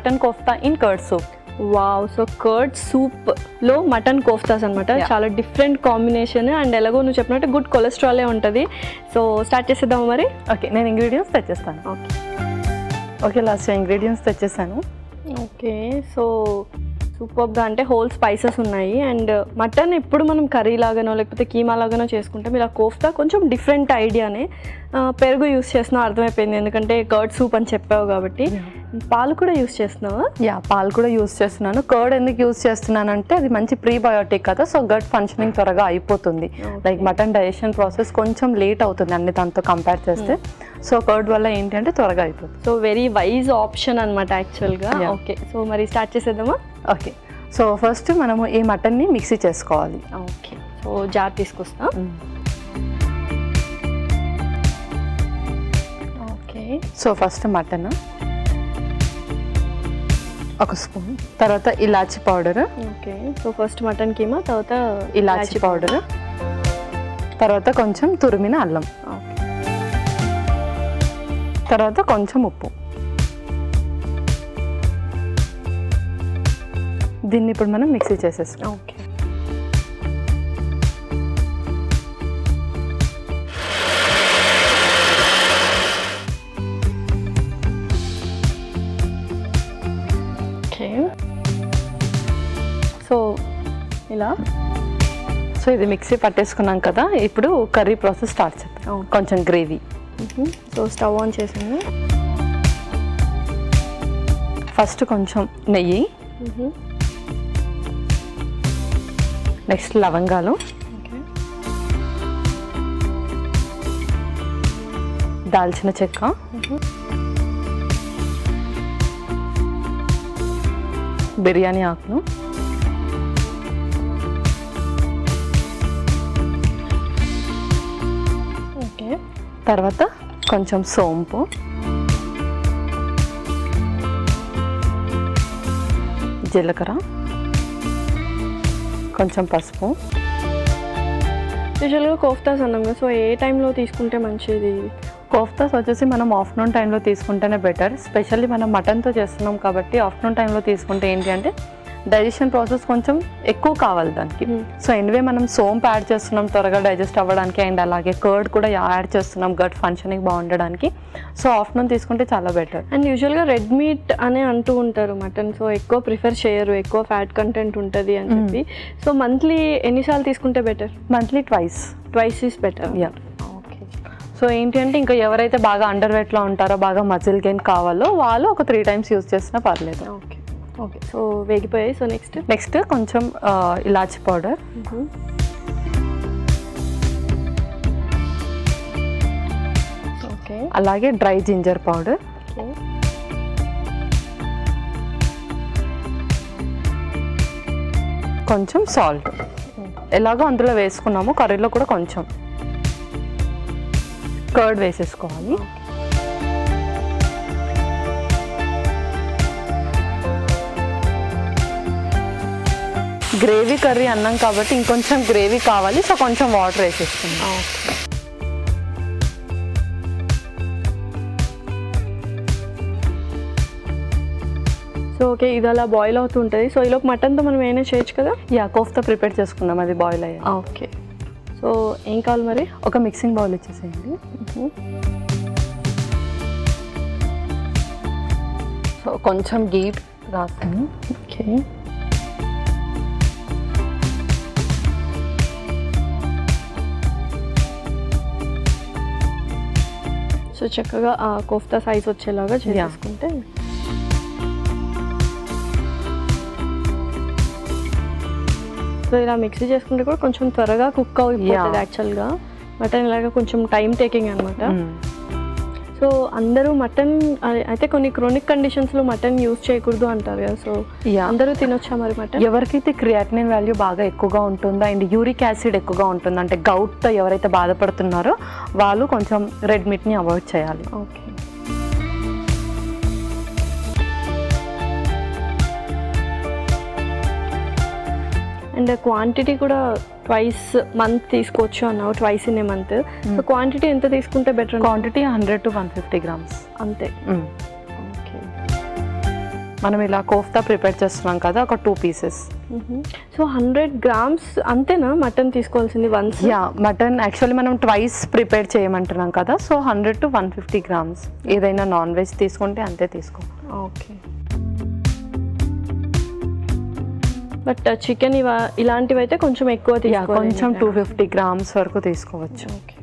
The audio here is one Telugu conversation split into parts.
Mutton kofta in curd soup. Wow, so curd సూప్లో మటన్ కోఫ్తాస్ అనమాట. చాలా డిఫరెంట్ కాంబినేషన్ అండ్ ఎలాగో నువ్వు చెప్పినట్టు గుడ్ కొలెస్ట్రాలే ఉంటుంది. సో స్టార్ట్ చేసేద్దాము మరి. ఓకే, నేను ఇంగ్రీడియంట్స్ తెచ్చేస్తాను. ఓకే లాస్ట్ ఇంగ్రీడియంట్స్ తెచ్చేసాను. ఓకే, సో సూపర్గా అంటే హోల్ స్పైసెస్ ఉన్నాయి. అండ్ మటన్ ఎప్పుడు మనం కర్రీ లాగానో లేకపోతే కీమా లాగానో చేసుకుంటాం. ఇలా కోఫ్తా కొంచెం డిఫరెంట్ ఐడియానే. పెరుగు యూస్ చేస్తున్నావు అర్థమైపోయింది, ఎందుకంటే కర్డ్ సూప్ అని చెప్పావు కాబట్టి. పాలు కూడా యూస్ చేస్తున్నావా? పాలు కూడా యూస్ చేస్తున్నాను. కర్డ్ ఎందుకు యూస్ చేస్తున్నానంటే అది మంచి ప్రీబయోటిక్ కదా, సో గట్ ఫంక్షనింగ్ త్వరగా అయిపోతుంది. లైక్ మటన్ డైజెషన్ ప్రాసెస్ కొంచెం లేట్ అవుతుంది అన్ని దాంతో కంపేర్ చేస్తే. సో కర్డ్ వల్ల ఏంటి అంటే త్వరగా అయిపోతుంది. సో వెరీ వైజ్ ఆప్షన్ అనమాట యాక్చువల్గా. ఓకే, సో మరి స్టార్ట్ చేసేద్దామా? ఓకే, సో ఫస్ట్ మనము ఈ మటన్ని మిక్సీ చేసుకోవాలి. ఓకే, సో జార్ తీసుకొస్తా. ఓకే, సో ఫస్ట్ మటన్ ఒక స్పూన్, తర్వాత ఇలాచి powder. Okay, so first mutton keema, తర్వాత ఇలాచి పౌడర్, తర్వాత కొంచెం తురిమిన అల్లం, తర్వాత కొంచెం ఉప్పు. దీన్ని ఇప్పుడు మనం మిక్సీ చేసేస్తాం. ఓకే, ఓకే, సో ఇలా. సో ఇది మిక్సీ పట్టేసుకున్నాం కదా, ఇప్పుడు కర్రీ ప్రాసెస్ స్టార్ట్ చేద్దాం. కొంచెం గ్రేవీ. సో స్టవ్ ఆన్ చేసింది. ఫస్ట్ కొంచెం నెయ్యి, నెక్స్ట్ లవంగాలు, దాల్చిన చెక్క, బిర్యానీ ఆకులు, తర్వాత కొంచెం సోంపు, జీలకర్ర, కొంచెం పసుపు. స్పెషల్గా కోఫ్తాస్ అన్నాం కదా, సో ఏ టైంలో తీసుకుంటే మంచిది? కోఫ్తాస్ వచ్చేసి మనం ఆఫ్టర్నూన్ టైంలో తీసుకుంటేనే బెటర్. స్పెషల్లీ మనం మటన్తో చేస్తున్నాం కాబట్టి ఆఫ్టర్నూన్ టైంలో తీసుకుంటే ఏంటి అంటే డైజెషన్ ప్రాసెస్ కొంచెం ఎక్కువ కావాలి దానికి. సో ఎనివే మనం సోంపు యాడ్ చేస్తున్నాం త్వరగా డైజెస్ట్ అవ్వడానికి, అండ్ అలాగే కర్డ్ కూడా యాడ్ చేస్తున్నాం గట్ ఫంక్షనింగ్ బాగుండడానికి. సో ఆఫ్టర్నూన్ తీసుకుంటే చాలా బెటర్. అండ్ యూజువల్గా రెడ్ మీట్ అని అంటూ ఉంటారు మటన్, సో ఎక్కువ ప్రిఫర్ చేయరు, ఎక్కువ ఫ్యాట్ కంటెంట్ ఉంటుంది అని చెప్పి. సో మంత్లీ ఎన్నిసార్లు తీసుకుంటే better? Monthly twice is better. Okay, so ఏంటి అంటే ఇంకా ఎవరైతే బాగా అండర్ వెయిట్లో ఉంటారో, బాగా మజిల్ గెయిన్ కావాలో వాళ్ళు ఒక 3 times యూజ్ చేసినా పర్లేదు. ఓకే, ఓకే, సో వేగిపోయాయి. సో నెక్స్ట్ కొంచెం ఇలాచి పౌడర్, ఓకే, అలాగే డ్రై జింజర్ పౌడర్, కొంచెం సాల్ట్. ఎలాగో అందులో వేసుకున్నాము, కర్రీలో కూడా కొంచెం కర్డ్ వేసేసుకోవాలి. గ్రేవీ కర్రీ అన్నాం కాబట్టి ఇంకొంచెం గ్రేవీ కావాలి, సో కొంచెం వాటర్ వేసేసుకుందాం. సో ఓకే, ఇది అలా బాయిల్ అవుతుంటుంది. సో ఈలోపు మటన్తో మనం ఏమైనా చేయొచ్చు కదా? కోఫ్తా ప్రిపేర్ చేసుకుందాం, అది బాయిల్ అయ్యాయి. ఓకే, సో ఏం కావాలి మరి? ఒక మిక్సింగ్ బౌల్ ఇచ్చేసేయండి. సో కొంచెం గీ రాస్తాను. ఓకే, సో చక్కగా ఆ కోఫ్తా సైజ్ వచ్చేలాగా చేసుకుంటే. సో ఇలా మిక్సీ చేసుకుంటే కూడా కొంచెం త్వరగా కుక్ అయిపోతుంది యాక్చువల్గా. మటన్ ఇలాగా కొంచెం టైం టేకింగ్ అనమాట. సో అందరూ మటన్ అయితే కొన్ని క్రోనిక్ కండిషన్స్లో మటన్ యూజ్ చేయకూడదు అంటారు కదా, సో అందరూ తినొచ్చా మరి మటన్? ఎవరికైతే క్రియాటినిన్ వాల్యూ బాగా ఎక్కువగా ఉంటుందో అండ్ యూరిక్ యాసిడ్ ఎక్కువగా ఉంటుందో, అంటే గౌట్తో ఎవరైతే బాధపడుతున్నారో వాళ్ళు కొంచెం రెడ్ మీట్ని అవాయిడ్ చేయాలి. ఓకే, అండ్ క్వాంటిటీ కూడా ట్వైస్ మంత్ తీసుకోవచ్చు అన్నావు, twice in a month. So quantity ఎంత తీసుకుంటే బెటర్? క్వాంటిటీ 100 to 150 grams అంతే. ఓకే, మనం ఇలా కోఫ్తా ప్రిపేర్ చేస్తున్నాం కదా, ఒక 2 pieces. సో 100 grams అంతేనా మటన్ తీసుకోవాల్సింది వన్స్? యా, మటన్ యాక్చువల్లీ మనం ట్వైస్ ప్రిపేర్ చేయమంటున్నాం కదా, సో 100 to 150 grams. ఏదైనా నాన్ వెజ్ తీసుకుంటే అంతే తీసుకో. ఓకే. బట్ చికెన్ ఇలాంటివి అయితే కొంచెం ఎక్కువ తీసుకోవాలి, కొంచెం 250 grams వరకు తీసుకోవచ్చు. ఓకే.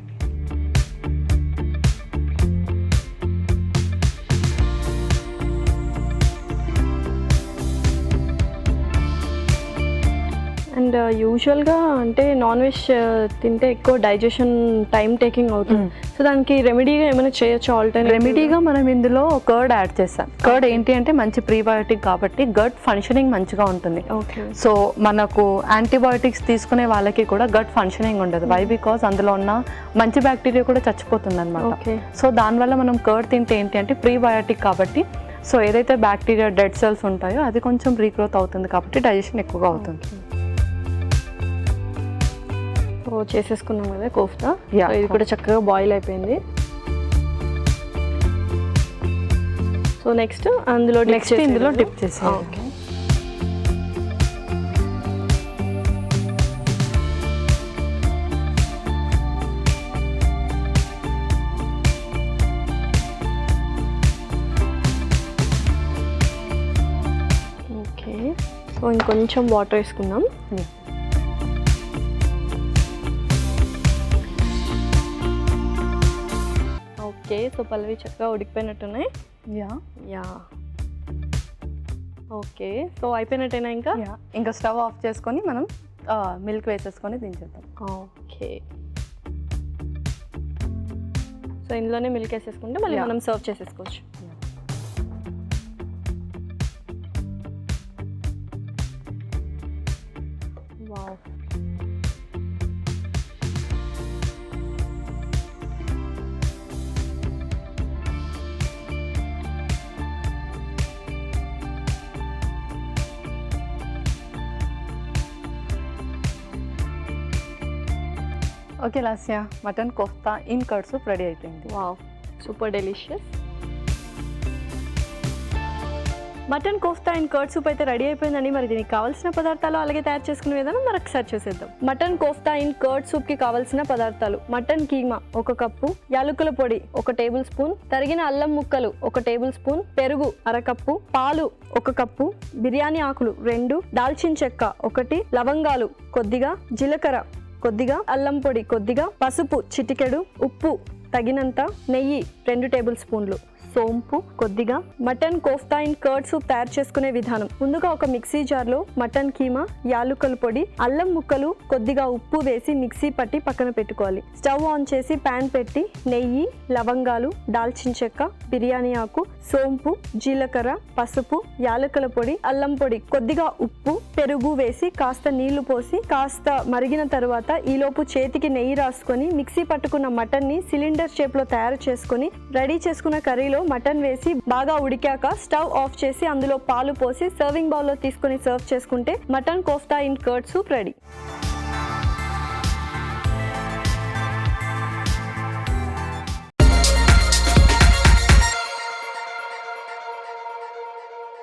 అండ్ యూజువల్గా అంటే నాన్ వెజ్ తింటే ఎక్కువ డైజెషన్ టైం టేకింగ్ అవుతుంది. సో దానికి రెమెడీగా ఏమైనా చేయొచ్చు? ఆల్టర్నేట్ రెమెడీగా మనం ఇందులో కర్డ్ యాడ్ చేస్తాం. కర్డ్ ఏంటి అంటే మంచి ప్రీబయోటిక్ కాబట్టి గట్ ఫంక్షనింగ్ మంచిగా ఉంటుంది. ఓకే. సో మనకు యాంటీబయోటిక్స్ తీసుకునే వాళ్ళకి కూడా గట్ ఫంక్షనింగ్ ఉండదు. వై? బికాస్ అందులో ఉన్న మంచి బ్యాక్టీరియా కూడా చచ్చిపోతుంది అనమాట. సో దానివల్ల మనం కర్డ్ తింటే ఏంటి అంటే ప్రీబయోటిక్ కాబట్టి, సో ఏదైతే బ్యాక్టీరియా డెడ్ సెల్స్ ఉంటాయో అది కొంచెం రీగ్రోత్ అవుతుంది కాబట్టి డైజెషన్ ఎక్కువగా అవుతుంది. సో చేసేసుకున్నాం కదా కోఫ్తా. ఇది కూడా చక్కగా బాయిల్ అయిపోయింది. సో నెక్స్ట్ ఇందులో డిప్ చేసి ఓకే. ఓకే. సో ఇంకొంచెం వాటర్ వేసుకుందాం. ఓకే. సో పల్లవి చక్కగా ఉడికిపోయినట్టున్నాయి. యా. ఓకే. సో అయిపోయినట్టేనా? ఇంకా స్టవ్ ఆఫ్ చేసుకొని మనం మిల్క్ వేసేసుకొని దించేద్దాం. ఓకే. సో ఇందులోనే మిల్క్ వేసేసుకుంటే మళ్ళీ మనం సర్వ్ చేసేసుకోవచ్చు. Wow. Okay Lasya, mutton kofta in curd soup ready అయిపోయింది. Wow, super delicious. Mutton kofta and curd soup అయితే రెడీ అయిపోయిందండి. మరి దీనికి కావాల్సిన పదార్థాలు అలాగే తయారు చేసుకునే విధానం మరొకసారి చూసేద్దాం. Mutton kofta and curd soup కి కావాల్సిన పదార్థాలు: మటన్ కీమా 1 కప్పు, యాలకుల పొడి 1 టేబుల్ స్పూన్, తరిగిన అల్లం ముక్కలు 1 టేబుల్ స్పూన్, పెరుగు 1/2 కప్పు, పాలు 1 కప్పు, బిర్యానీ ఆకులు 2, దాల్చిన చెక్క 1, లవంగాలు కొద్దిగా, జీలకర్ర కొద్దిగా, అల్లం పొడి కొద్దిగా, పసుపు చిటికెడు, ఉప్పు తగినంత, నెయ్యి 2 టేబుల్ స్పూన్లు, సోంపు కొద్దిగా. Mutton kofta and curd soup తయారు చేసుకునే విధానం: ముందుగా ఒక మిక్సీ జార్లో మటన్ కీమా, యాలుకల పొడి, అల్లం ముక్కలు, కొద్దిగా ఉప్పు వేసి మిక్సీ పట్టి పక్కన పెట్టుకోవాలి. స్టవ్ ఆన్ చేసి ప్యాన్ పెట్టి నెయ్యి, లవంగాలు, దాల్చిన చెక్క, బిర్యానీ ఆకు, సోంపు, జీలకర్ర, పసుపు, యాలకుల పొడి, అల్లం పొడి, కొద్దిగా ఉప్పు, పెరుగు వేసి కాస్త నీళ్లు పోసి కాస్త మరిగిన తర్వాత ఈలోపు చేతికి నెయ్యి రాసుకొని మిక్సీ పట్టుకున్న మటన్ ని సిలిండర్ షేప్ లో తయారు చేసుకొని రెడీ చేసుకున్న కర్రీలో మటన్ వేసి బాగా ఉడికాక స్టవ్ ఆఫ్ చేసి అందులో పాలు పోసి సర్వింగ్ బౌల్ లో తీసుకొని సర్వ్ చేసుకుంటే mutton kofta in curd soup ready.